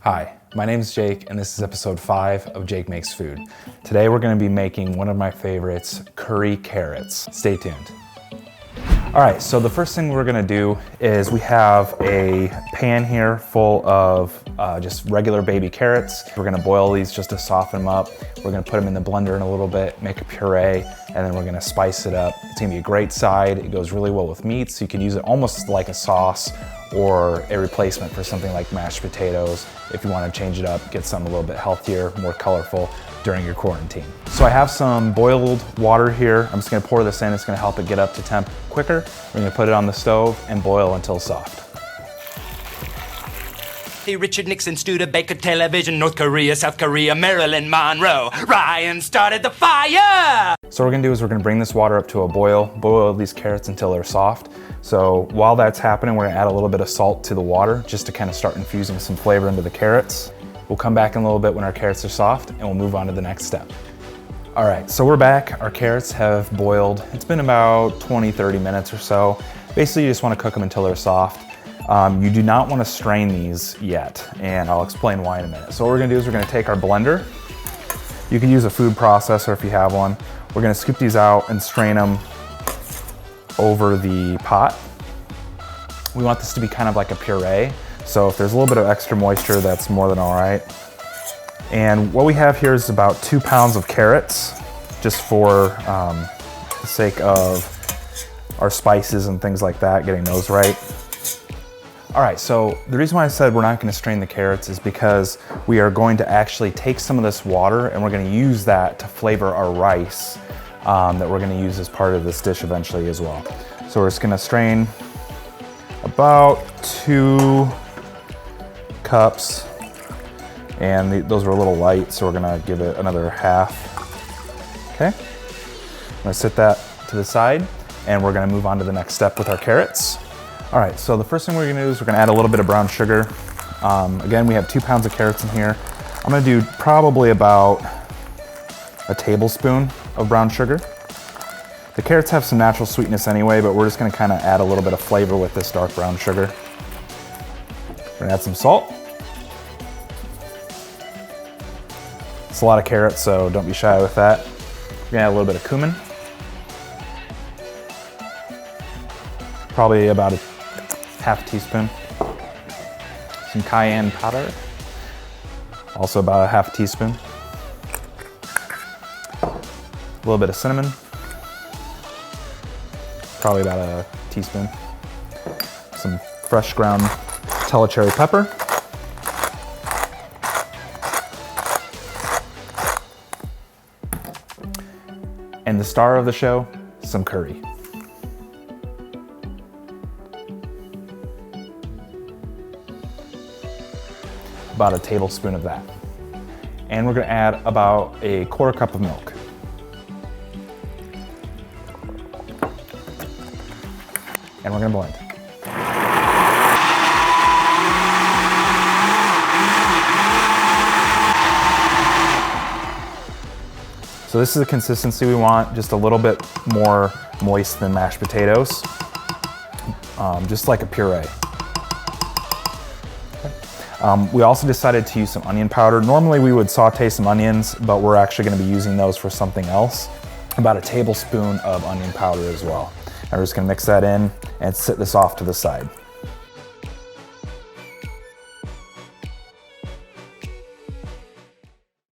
Hi, my name is Jake and this is episode 5 of Jake Makes Food. Today we're going to be making one of my favorites, curry carrots. Stay tuned. All right, so the first thing we're going to do is we have a pan here full of just regular baby carrots. We're going to boil these just to soften them up. We're going to put them in the blender in a little bit, make a puree, and then we're going to spice it up. It's going to be a great side. It goes really well with meat, so you can use it almost like a sauce or a replacement for something like mashed potatoes if you want to change it up, get something a little bit healthier, more colorful during your quarantine. So I have some boiled water here. I'm just going to pour this in. It's going to help it get up to temp quicker. We're going to put it on the stove and boil until soft. Hey, Richard Nixon, Studebaker television, North Korea, South Korea, Marilyn Monroe. Ryan started the fire! So what we're gonna do is we're gonna bring this water up to a boil these carrots until they're soft. So while that's happening, we're gonna add a little bit of salt to the water just to kind of start infusing some flavor into the carrots. We'll come back in a little bit when our carrots are soft and we'll move on to the next step. All right, so we're back. Our carrots have boiled. It's been about 20-30 minutes or so. Basically, you just wanna cook them until they're soft. You do not want to strain these yet, and I'll explain why in a minute. So what we're going to do is we're going to take our blender. You can use a food processor if you have one. We're going to scoop these out and strain them over the pot. We want this to be kind of like a puree, so if there's a little bit of extra moisture, that's more than all right. And what we have here is about 2 pounds of carrots, just for the sake of our spices and things like that, getting those right. All right, so the reason why I said we're not gonna strain the carrots is because we are going to actually take some of this water and we're gonna use that to flavor our rice that we're gonna use as part of this dish eventually as well. So we're just gonna strain about 2 cups, and those were a little light, so we're gonna give it another half. Okay, I'm gonna set that to the side and we're gonna move on to the next step with our carrots. All right, so the first thing we're gonna do is we're gonna add a little bit of brown sugar. Again, we have 2 pounds of carrots in here. I'm gonna do probably about a tablespoon of brown sugar. The carrots have some natural sweetness anyway, but we're just gonna kind of add a little bit of flavor with this dark brown sugar. We're gonna add some salt. It's a lot of carrots, so don't be shy with that. We're gonna add a little bit of cumin. Probably about a half teaspoon. Some cayenne powder, also about a half teaspoon. A little bit of cinnamon, probably about a teaspoon. Some fresh ground cherry pepper. And the star of the show, some curry. About a tablespoon of that. And we're gonna add about a 1/4 cup of milk. And we're gonna blend. So this is the consistency we want, just a little bit more moist than mashed potatoes, just like a puree. We also decided to use some onion powder. Normally we would saute some onions, but we're actually gonna be using those for something else. About a tablespoon of onion powder as well. And we're just gonna mix that in and sit this off to the side.